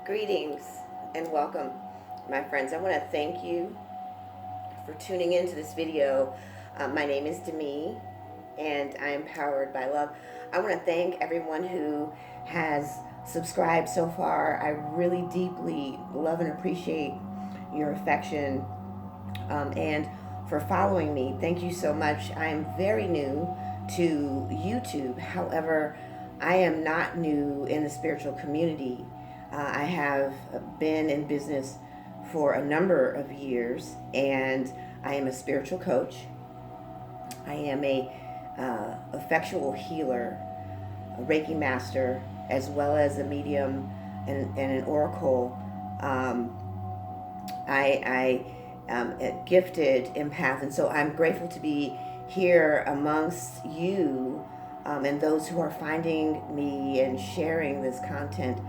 Greetings and welcome, my friends. I want to thank you for tuning into this video. My name is Demi, and I am powered by love. I want to thank everyone who has subscribed so far. I really deeply love and appreciate your affection and for following me. Thank you so much. I am very new to YouTube. However, I am not new in the spiritual community. I have been in business for a number of years, and I am a spiritual coach. I am a effectual healer, a Reiki master, as well as a medium and an oracle. I am a gifted empath, and so I'm grateful to be here amongst you and those who are finding me and sharing this content.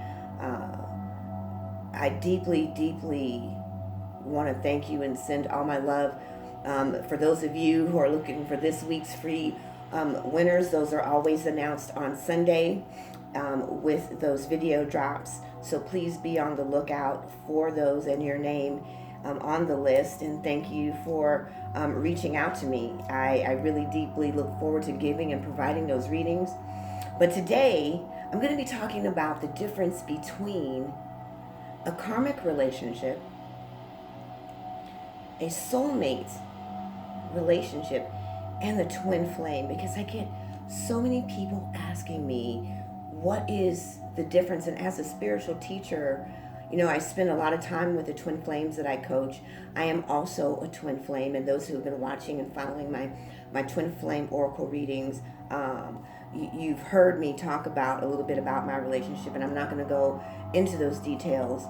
I deeply, deeply want to thank you and send all my love. For those of you who are looking for this week's free winners, those are always announced on Sunday with those video drops. So please be on the lookout for those and your name on the list. And thank you for reaching out to me. I really deeply look forward to giving and providing those readings. But today, I'm going to be talking about the difference between a karmic relationship, a soulmate relationship, and the twin flame, because I get so many people asking me what is the difference. And as a spiritual teacher, you know, I spend a lot of time with the twin flames that I coach. I am also a twin flame, and those who have been watching and following my twin flame oracle readings, you've heard me talk about a little bit about my relationship, and I'm not going to go into those details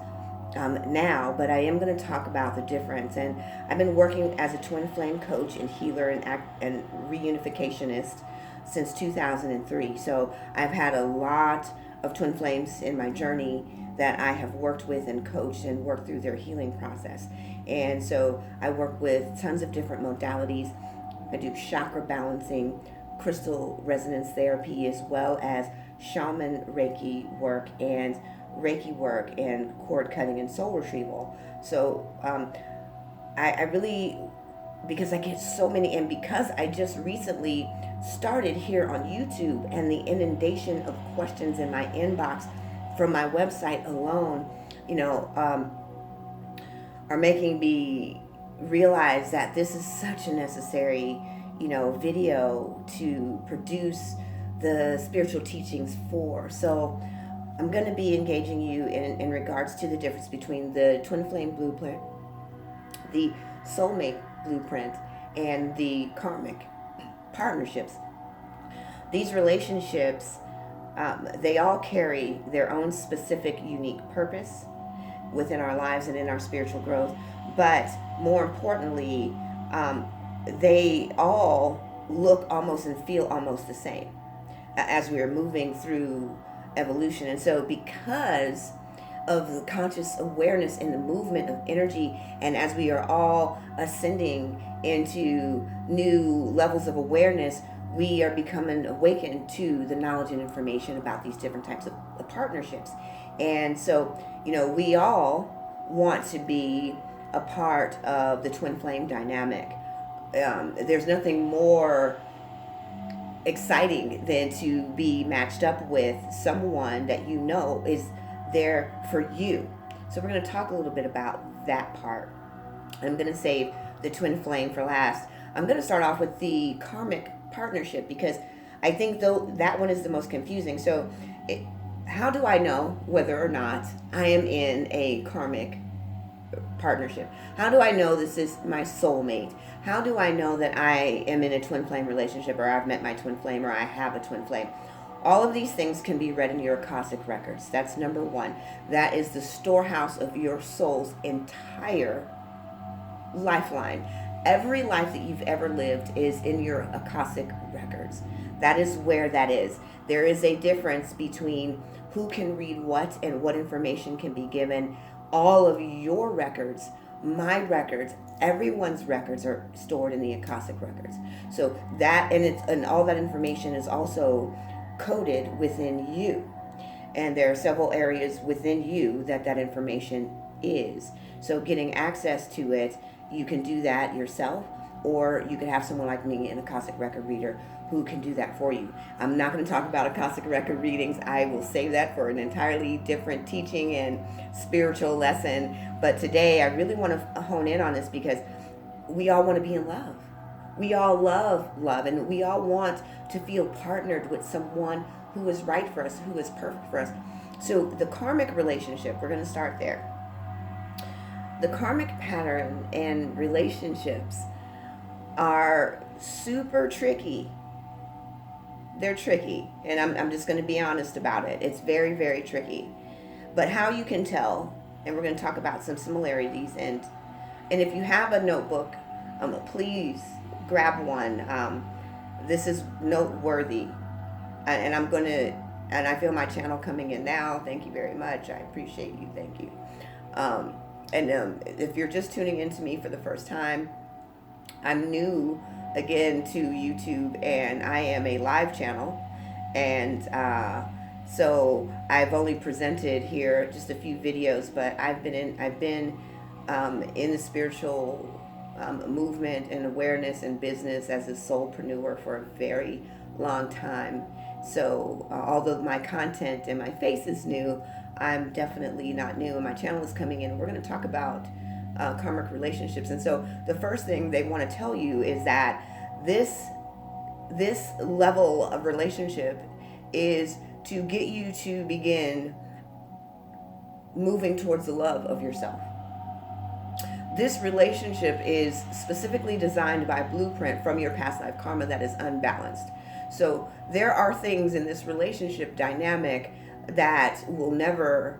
now, but I am going to talk about the difference. And I've been working as a twin flame coach and healer and reunificationist since 2003. So I've had a lot of twin flames in my journey that I have worked with and coached and worked through their healing process. And so I work with tons of different modalities. I do chakra balancing, crystal resonance therapy, as well as shaman Reiki work and cord cutting and soul retrieval. So I really, because I get so many, and because I just recently started here on YouTube, and the inundation of questions in my inbox from my website alone, you know, are making me realize that this is such a necessary, you know, video to produce the spiritual teachings for. So I'm going to be engaging you in regards to the difference between the twin flame blueprint, the soulmate blueprint, and the karmic partnerships. These relationships, they all carry their own specific, unique purpose within our lives and in our spiritual growth. But more importantly, they all look almost and feel almost the same as we are moving through evolution. And so because of the conscious awareness and the movement of energy, and as we are all ascending into new levels of awareness, we are becoming awakened to the knowledge and information about these different types of partnerships. And so, you know, we all want to be a part of the twin flame dynamic. There's nothing more exciting than to be matched up with someone that you know is there for you. So we're going to talk a little bit about that part. I'm going to save the twin flame for last. I'm going to start off with the karmic partnership, because I think though that one is the most confusing. So how do I know whether or not I am in a karmic partnership? How do I know this is my soulmate? How do I know that I am in a twin flame relationship, or I've met my twin flame, or I have a twin flame? All of these things can be read in your Akashic records. That's number one. That is the storehouse of your soul's entire lifeline. Every life that you've ever lived is in your Akashic records. That is where that is. There is a difference between who can read what and what information can be given. All of your records, my records, everyone's records are stored in the Akashic records. So that, and all that information is also coded within you. And there are several areas within you that information is. So getting access to it, you can do that yourself, or you could have someone like me, an Akashic record reader, who can do that for you. I'm not going to talk about Akashic record readings. I will save that for an entirely different teaching and spiritual lesson. But today I really want to hone in on this because we all want to be in love. We all love love, and we all want to feel partnered with someone who is right for us, who is perfect for us. So the karmic relationship, we're going to start there. The karmic pattern and relationships are super tricky. They're tricky, and I'm just going to be honest about it. It's very, very tricky. But how you can tell, and we're going to talk about some similarities, and if you have a notebook, please grab one. This is noteworthy, and I feel my channel coming in now. Thank you very much. I appreciate you. Thank you. If you're just tuning in to me for the first time, I'm new again to YouTube, and I am a live channel, and so I've only presented here just a few videos, but I've been in the spiritual movement and awareness and business as a soulpreneur for a very long time. So although my content and my face is new, I'm definitely not new, and my channel is coming in. We're going to talk about karmic relationships. And so the first thing they want to tell you is that this level of relationship is to get you to begin moving towards the love of yourself. This relationship is specifically designed by blueprint from your past life karma that is unbalanced. So there are things in this relationship dynamic that will never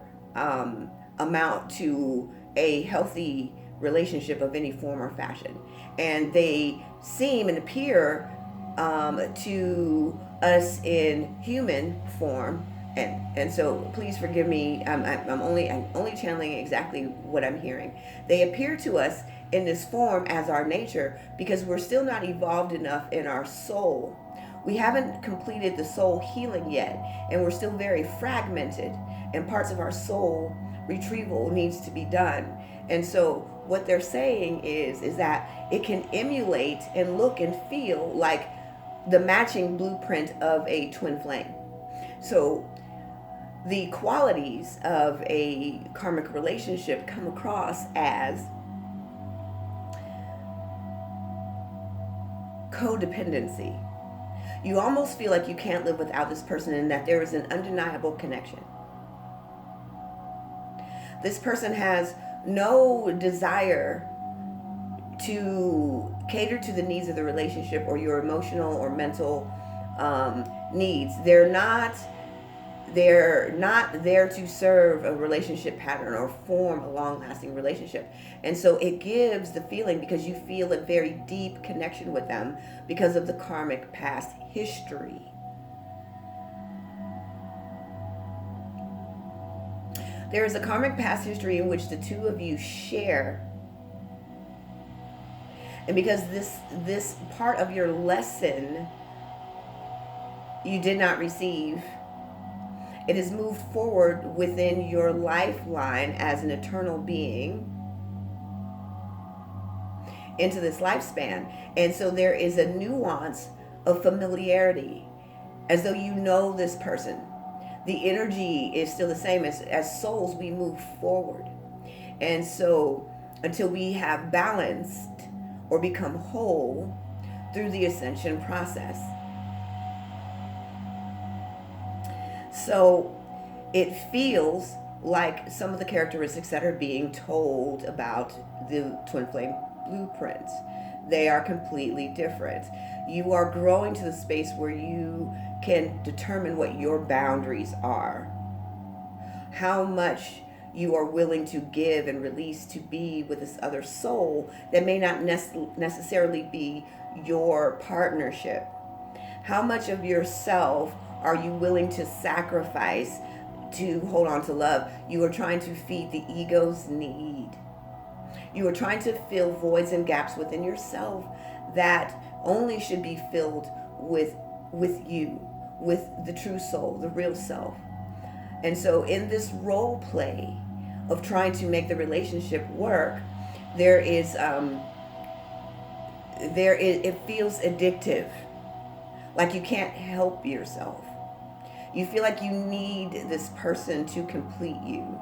amount to a healthy relationship of any form or fashion. And they seem and appear to us in human form. And so please forgive me. I'm only channeling exactly what I'm hearing. They appear to us in this form as our nature because we're still not evolved enough in our soul. We haven't completed the soul healing yet, and we're still very fragmented, and parts of our soul retrieval needs to be done. And so what they're saying is that it can emulate and look and feel like the matching blueprint of a twin flame. So the qualities of a karmic relationship come across as codependency. You almost feel like you can't live without this person, and that there is an undeniable connection. This person has no desire to cater to the needs of the relationship or your emotional or mental needs. They're not there to serve a relationship pattern or form a long-lasting relationship. And so it gives the feeling, because you feel a very deep connection with them because of the karmic past history. There is a karmic past history in which the two of you share. And because this part of your lesson you did not receive, it has moved forward within your lifeline as an eternal being into this lifespan. And so there is a nuance of familiarity, as though you know this person. The energy is still the same. As souls, we move forward. And so until we have balanced or become whole through the ascension process. So it feels like some of the characteristics that are being told about the twin flame blueprint, they are completely different. You are growing to the space where you can determine what your boundaries are, how much you are willing to give and release to be with this other soul that may not necessarily be your partnership. How much of yourself are you willing to sacrifice to hold on to love? You are trying to feed the ego's need. You are trying to fill voids and gaps within yourself that only should be filled with you, with the true soul, the real self. And so in this role play of trying to make the relationship work, there is it feels addictive, like you can't help yourself. You feel like you need this person to complete you.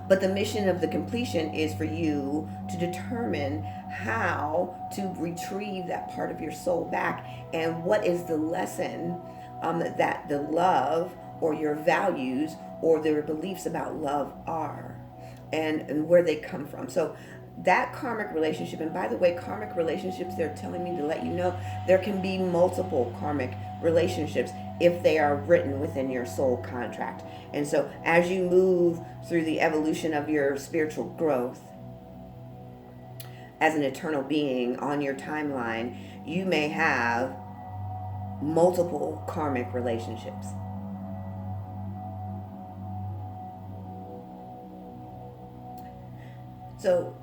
But the mission of the completion is for you to determine how to retrieve that part of your soul back, and what is the lesson that the love or your values or their beliefs about love are, and where they come from. So that karmic relationship, and by the way, karmic relationships, they're telling me to let you know there can be multiple karmic relationships if they are written within your soul contract. And so as you move through the evolution of your spiritual growth as an eternal being on your timeline, you may have multiple karmic relationships. So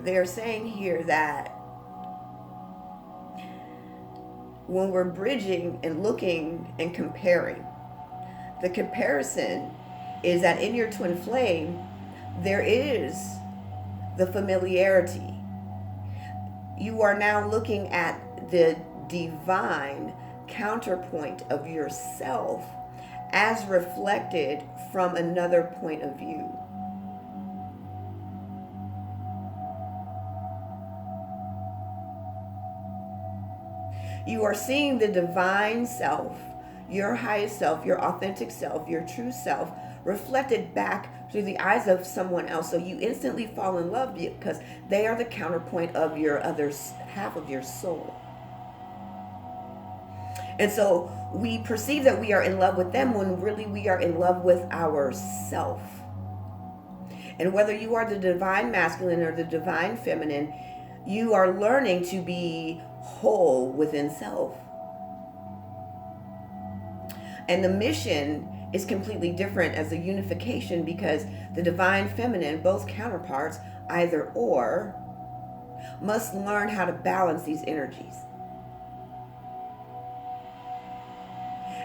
they're saying here that when we're bridging and looking and comparing, the comparison is that in your twin flame, there is the familiarity. You are now looking at the divine counterpoint of yourself as reflected from another point of view. You are seeing the divine self, your highest self, your authentic self, your true self, reflected back through the eyes of someone else. So you instantly fall in love because they are the counterpoint of your other half of your soul. And so we perceive that we are in love with them when really we are in love with ourself. And whether you are the divine masculine or the divine feminine, you are learning to be whole within self. And the mission is completely different as a unification, because the divine feminine, both counterparts, either or, must learn how to balance these energies.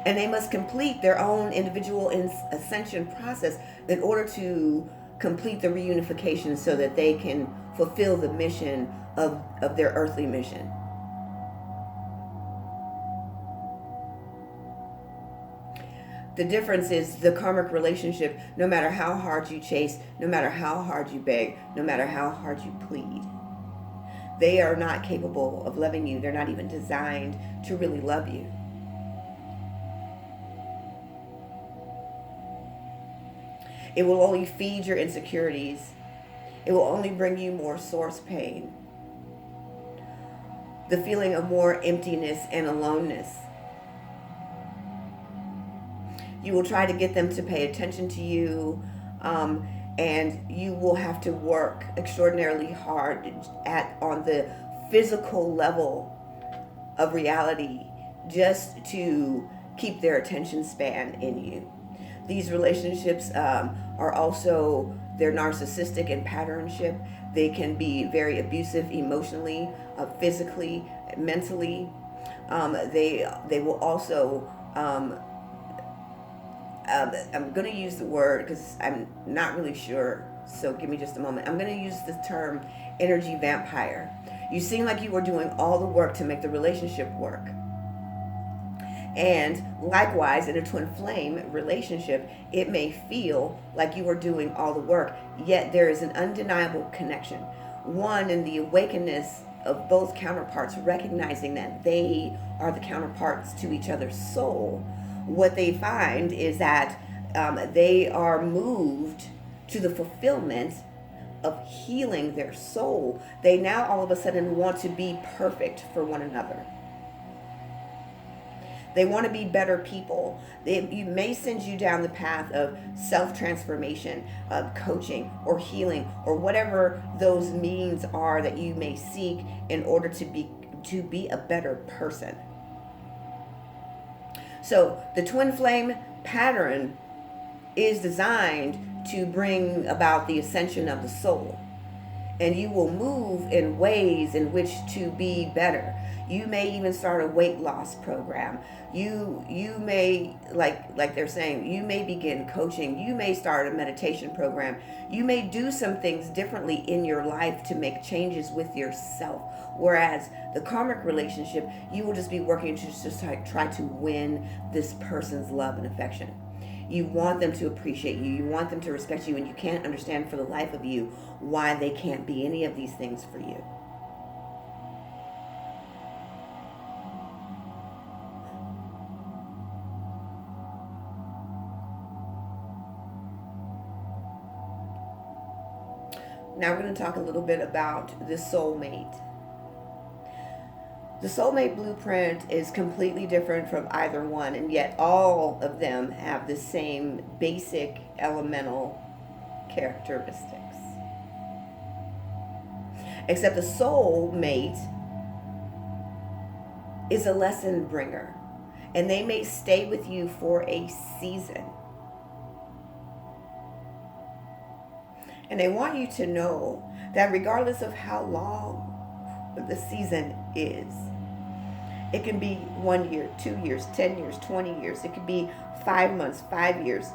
And they must complete their own individual ascension process in order to complete the reunification so that they can fulfill the mission of their earthly mission. The difference is the karmic relationship, no matter how hard you chase, no matter how hard you beg, no matter how hard you plead, they are not capable of loving you. They're not even designed to really love you. It will only feed your insecurities. It will only bring you more source pain. The feeling of more emptiness and aloneness. You will try to get them to pay attention to you, and you will have to work extraordinarily hard on the physical level of reality just to keep their attention span in you. These relationships are also, they're narcissistic in patternship. They can be very abusive emotionally, physically, mentally. They will also, I'm going to use the word because I'm not really sure, so give me just a moment. I'm going to use the term energy vampire. You seem like you were doing all the work to make the relationship work. And likewise, in a twin flame relationship, it may feel like you are doing all the work, yet there is an undeniable connection. One, in the awakeness of both counterparts, recognizing that they are the counterparts to each other's soul. What they find is that they are moved to the fulfillment of healing their soul. They now all of a sudden want to be perfect for one another. They want to be better people. You may send you down the path of self-transformation, of coaching or healing, or whatever those means are that you may seek in order to be a better person. So the twin flame pattern is designed to bring about the ascension of the soul. and you will move in ways in which to be better. You may even start a weight loss program. You may, like they're saying, you may begin coaching. You may start a meditation program. You may do some things differently in your life to make changes with yourself. Whereas the karmic relationship, you will just be working to just try to win this person's love and affection. You want them to appreciate you. You want them to respect you, and you can't understand for the life of you why they can't be any of these things for you. Now we're going to talk a little bit about the soulmate. The soulmate blueprint is completely different from either one, and yet all of them have the same basic elemental characteristics. Except the soulmate is a lesson bringer, and they may stay with you for a season. And they want you to know that regardless of how long the season is, it can be 1 year, 2 years, 10 years, 20 years. It could be 5 months, 5 years.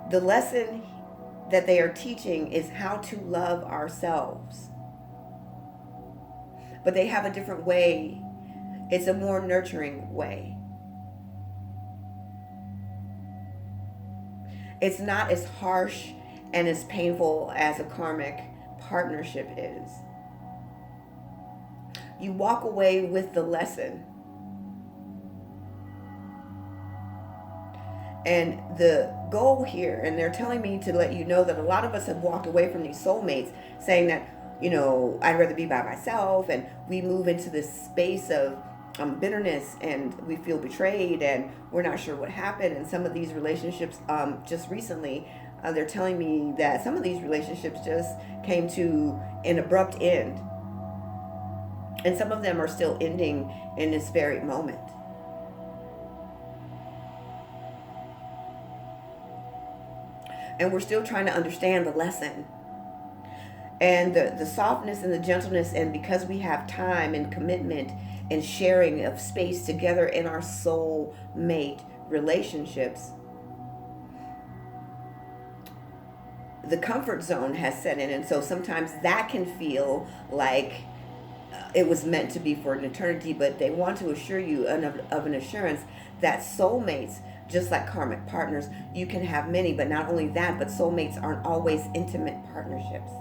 The lesson that they are teaching is how to love ourselves. But they have a different way. It's a more nurturing way. It's not as harsh and as painful as a karmic partnership is. You walk away with the lesson. And the goal here, and they're telling me to let you know that a lot of us have walked away from these soulmates saying that, I'd rather be by myself, and we move into this space of bitterness, and we feel betrayed, and we're not sure what happened. And some of these relationships, just recently, they're telling me that some of these relationships just came to an abrupt end, and some of them are still ending in this very moment. And we're still trying to understand the lesson and the softness and the gentleness, and because we have time and commitment and sharing of space together in our soulmate relationships, the comfort zone has set in. And so sometimes that can feel like it was meant to be for an eternity, but they want to assure you of an assurance that soulmates, just like karmic partners, you can have many, but not only that, but soulmates aren't always intimate partnerships.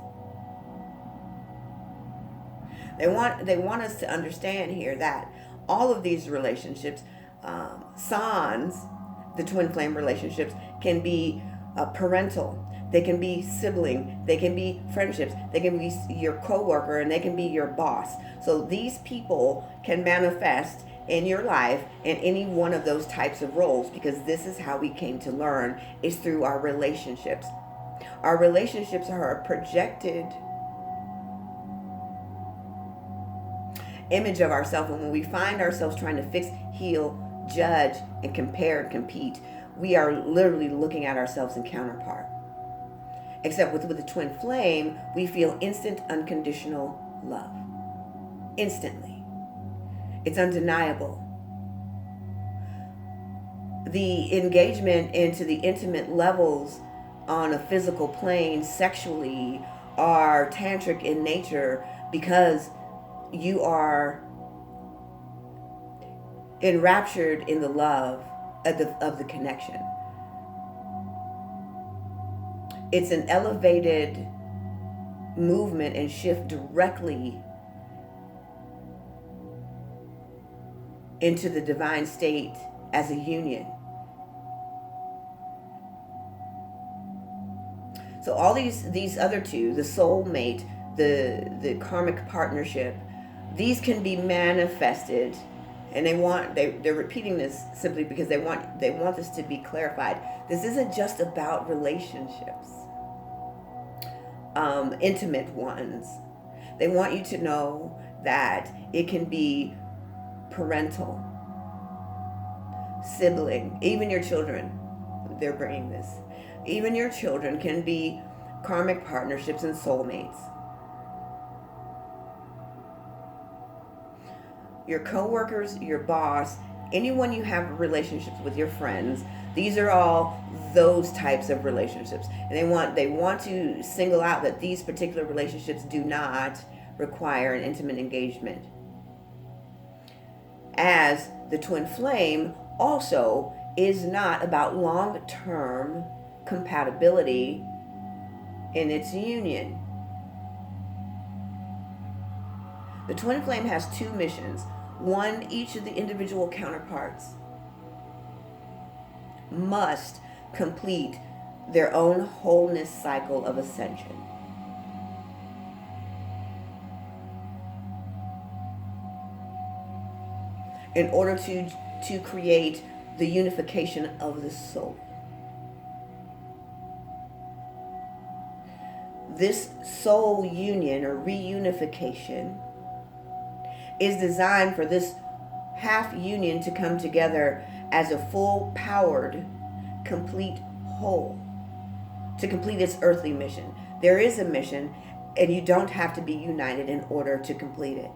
They want us to understand here that all of these relationships, sans the twin flame relationships, can be parental. They can be sibling. They can be friendships. They can be your coworker, and they can be your boss. So these people can manifest in your life in any one of those types of roles, because this is how we came to learn, is through our relationships. Our relationships are a projected image of ourselves, and when we find ourselves trying to fix, heal, judge, and compare and compete, we are literally looking at ourselves in counterpart. Except with the twin flame, we feel instant, unconditional love. Instantly. It's undeniable. The engagement into the intimate levels on a physical plane sexually are tantric in nature, because you are enraptured in the love of the connection. It's an elevated movement and shift directly into the divine state as a union. So all these other two, the soulmate, the karmic partnership, these can be manifested, and they're repeating this simply because they want this to be clarified. This isn't just about relationships, intimate ones. They want you to know that it can be parental, sibling, even your children. They're bringing this. Even your children can be karmic partnerships, and soulmates. Your coworkers, your boss, anyone you have relationships with, your friends, these are all those types of relationships. And they want to single out that these particular relationships do not require an intimate engagement. As the twin flame also is not about long-term compatibility in its union. The twin flame has two missions. One, each of the individual counterparts must complete their own wholeness cycle of ascension. In order to create the unification of the soul. This soul union or reunification is designed for this half union to come together as a full powered, complete whole, to complete its earthly mission. There is a mission, and you don't have to be united in order to complete it.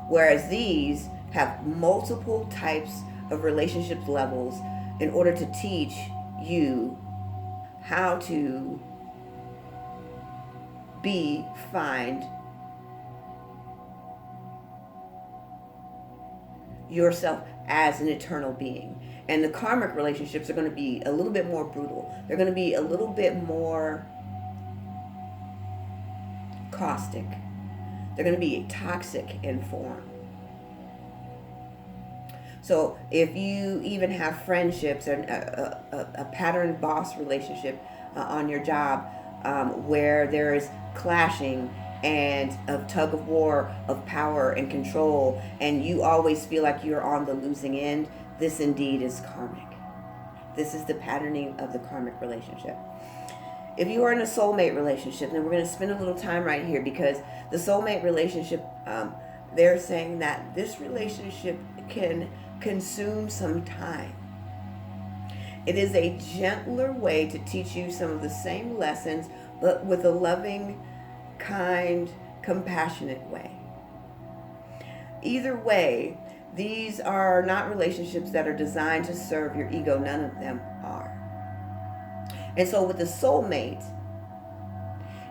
Whereas these have multiple types of relationship levels in order to teach you how to find yourself as an eternal being. And the karmic relationships are going to be a little bit more brutal. They're going to be a little bit more caustic. They're going to be toxic in form. So if you even have friendships and a pattern boss relationship on your job where there is clashing and a tug of war of power and control, and you always feel like you're on the losing end, this indeed is karmic. This is the patterning of the karmic relationship. If you are in a soulmate relationship, then we're going to spend a little time right here, because the soulmate relationship, they're saying that this relationship can consume some time. It is a gentler way to teach you some of the same lessons, but with a loving, kind, compassionate way. Either way, these are not relationships that are designed to serve your ego. None of them are. And so with the soulmate,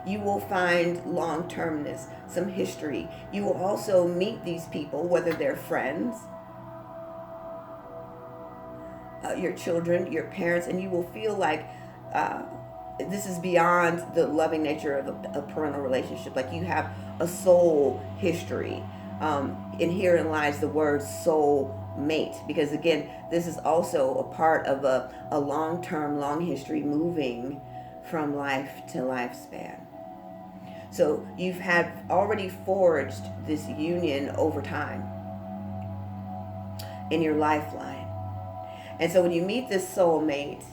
you will find long-termness, some history. You will also meet these people, whether they're friends, your children, your parents, and you will feel like this is beyond the loving nature of a parental relationship. Like you have a soul history. And herein lies the word soul mate, because again, this is also a part of a long-term, long history moving from life to lifespan. So you've had already forged this union over time in your lifeline. And so when you meet this soulmate,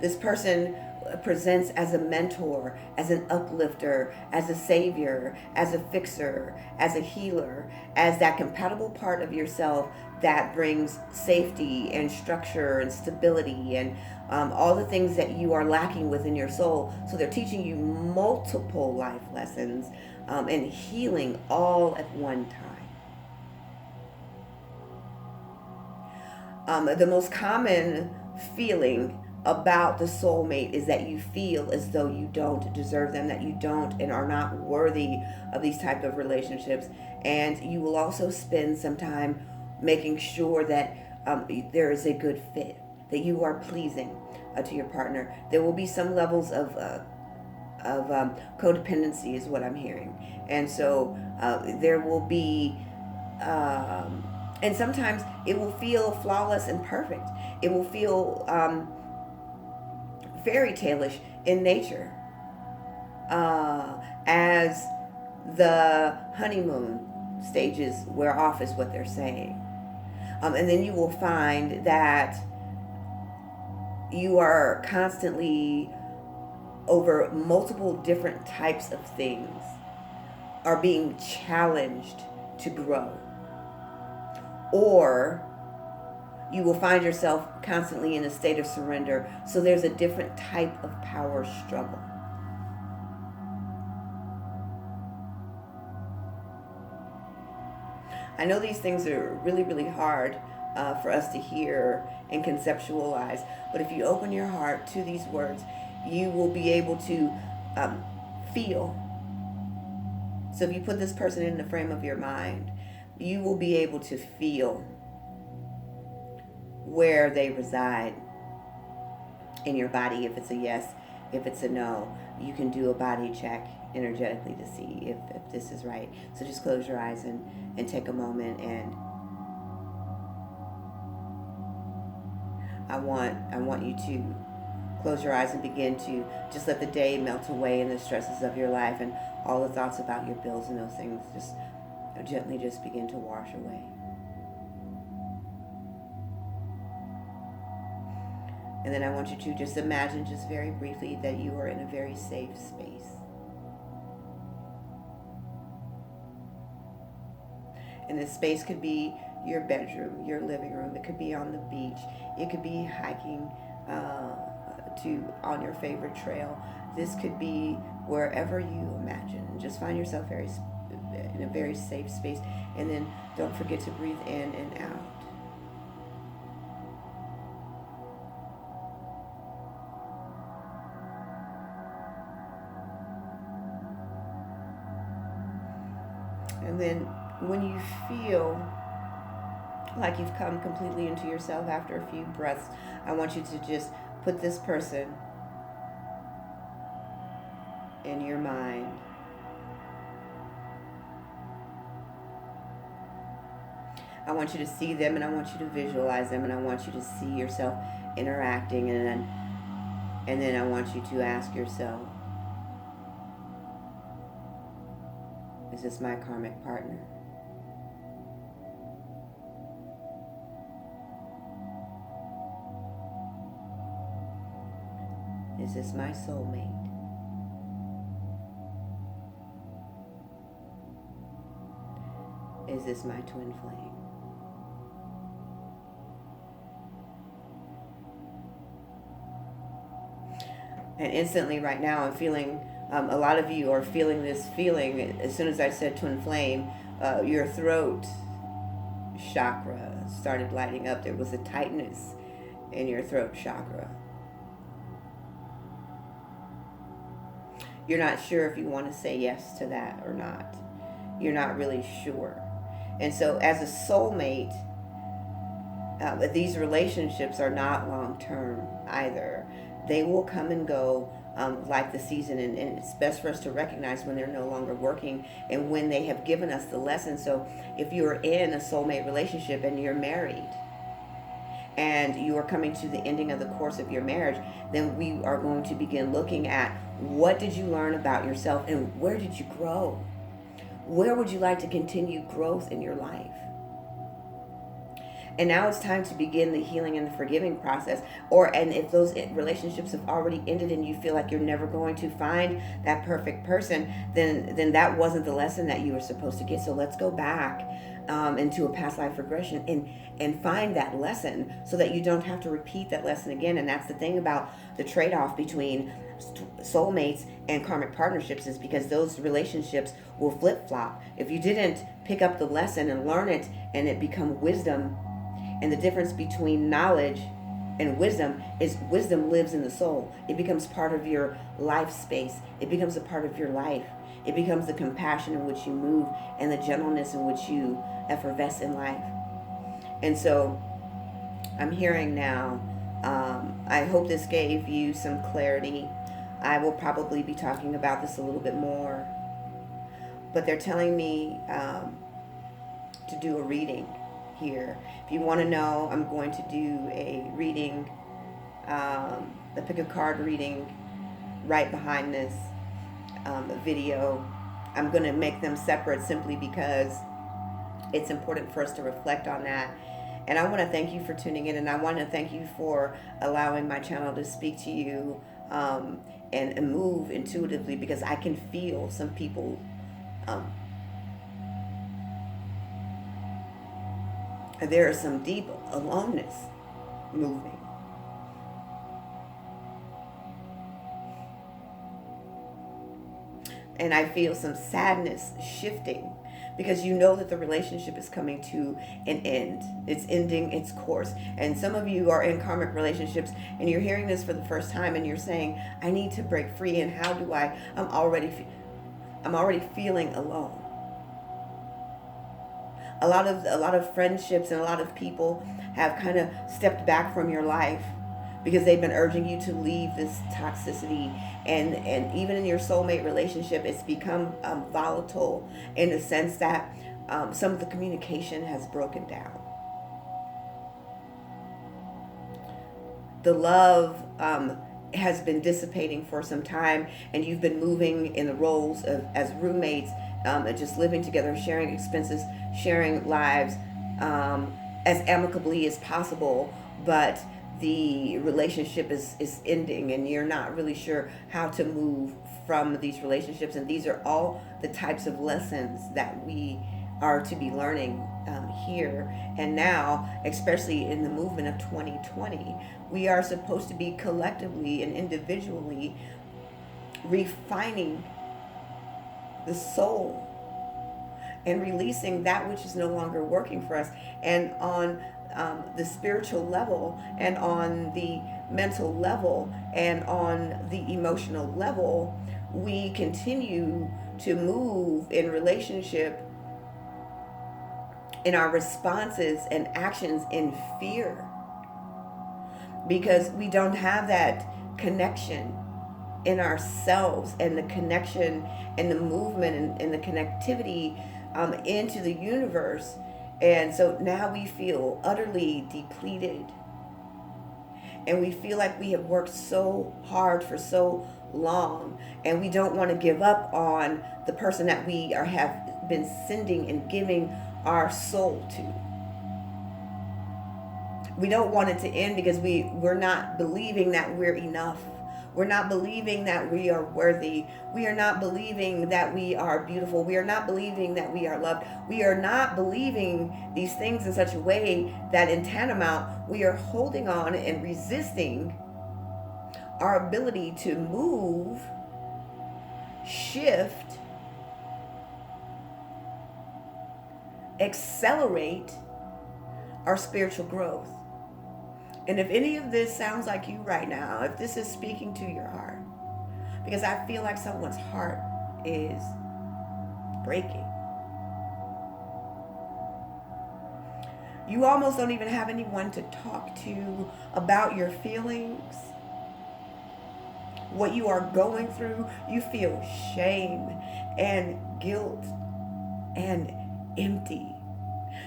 this person presents as a mentor, as an uplifter, as a savior, as a fixer, as a healer, as that compatible part of yourself that brings safety and structure and stability and all the things that you are lacking within your soul. So they're teaching you multiple life lessons and healing all at one time. The most common feeling about the soulmate is that you feel as though you don't deserve them, that you don't and are not worthy of these type of relationships. And you will also spend some time making sure that there is a good fit, that you are pleasing to your partner. There will be some levels of codependency is what I'm hearing. And so there will be and sometimes it will feel flawless and perfect. It will feel fairytale-ish in nature, as the honeymoon stages wear off, is what they're saying. And then you will find that you are constantly, over multiple different types of things, are being challenged to grow. Or you will find yourself constantly in a state of surrender. So there's a different type of power struggle. I know these things are really, really hard for us to hear and conceptualize, but if you open your heart to these words, you will be able to feel. So if you put this person in the frame of your mind, you will be able to feel where they reside in your body. If it's a yes, if it's a no, you can do a body check energetically to see if this is right. So just close your eyes and take a moment, and I want you to close your eyes and begin to just let the day melt away and the stresses of your life and all the thoughts about your bills and those things just gently just begin to wash away. And then I want you to just imagine, just very briefly, that you are in a very safe space. And this space could be your bedroom, your living room. It could be on the beach. It could be hiking on your favorite trail. This could be wherever you imagine. Just find yourself in a very safe space. And then don't forget to breathe in and out. And then when you feel like you've come completely into yourself after a few breaths, I want you to just put this person in your mind. I want you to see them, and I want you to visualize them, and I want you to see yourself interacting, and then I want you to ask yourself, is this my karmic partner? Is this my soulmate? Is this my twin flame? And instantly right now I'm feeling, a lot of you are feeling this feeling. As soon as I said twin flame, your throat chakra started lighting up. There was a tightness in your throat chakra. You're not sure if you want to say yes to that or not. You're not really sure. And so as a soulmate, these relationships are not long-term either. They will come and go like the season, and it's best for us to recognize when they're no longer working and when they have given us the lesson. So if you're in a soulmate relationship and you're married and you are coming to the ending of the course of your marriage, then we are going to begin looking at what did you learn about yourself and where did you grow? Where would you like to continue growth in your life? And now it's time to begin the healing and the forgiving process. And if those relationships have already ended and you feel like you're never going to find that perfect person, then that wasn't the lesson that you were supposed to get. So let's go back into a past life regression and find that lesson so that you don't have to repeat that lesson again. And that's the thing about the trade-off between soulmates and karmic partnerships, is because those relationships will flip-flop. If you didn't pick up the lesson and learn it and it become wisdom, and the difference between knowledge and wisdom is wisdom lives in the soul. It becomes part of your life space. It becomes a part of your life. It becomes the compassion in which you move and the gentleness in which you effervesce in life. And so I'm hearing now, I hope this gave you some clarity. I will probably be talking about this a little bit more. But they're telling me to do a reading here. If you want to know, I'm going to do a reading, the pick a card reading right behind this video. I'm going to make them separate simply because it's important for us to reflect on that. And I want to thank you for tuning in, and I want to thank you for allowing my channel to speak to you and move intuitively, because I can feel some people there is some deep aloneness moving. And I feel some sadness shifting, because you know that the relationship is coming to an end. It's ending its course. And some of you are in karmic relationships and you're hearing this for the first time and you're saying, I need to break free. And how do I? I'm already feeling alone. A lot of friendships and a lot of people have kind of stepped back from your life because they've been urging you to leave this toxicity. And even in your soulmate relationship, it's become volatile in the sense that some of the communication has broken down. The love has been dissipating for some time, and you've been moving in the roles of as roommates, just living together, sharing expenses, sharing lives as amicably as possible, but the relationship is ending and you're not really sure how to move from these relationships. And these are all the types of lessons that we are to be learning here and now, especially in the movement of 2020. We are supposed to be collectively and individually refining the soul and releasing that which is no longer working for us. And on the spiritual level, and on the mental level, and on the emotional level, we continue to move in relationship in our responses and actions in fear, because we don't have that connection in ourselves, and the connection and the movement and the connectivity into the universe. And so now we feel utterly depleted, and we feel like we have worked so hard for so long, and we don't want to give up on the person that we have been sending and giving our soul to. We don't want it to end because we're not believing that we're enough. We're not believing that we are worthy. We are not believing that we are beautiful. We are not believing that we are loved. We are not believing these things in such a way that in tantamount we are holding on and resisting our ability to move, shift, accelerate our spiritual growth. And if any of this sounds like you right now, if this is speaking to your heart, because I feel like someone's heart is breaking. You almost don't even have anyone to talk to about your feelings, what you are going through. You feel shame and guilt and empty.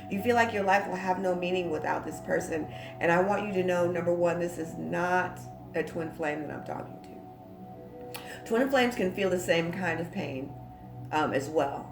You feel like your life will have no meaning without this person. And I want you to know, number one, this is not a twin flame that I'm talking to. Twin flames can feel the same kind of pain as well.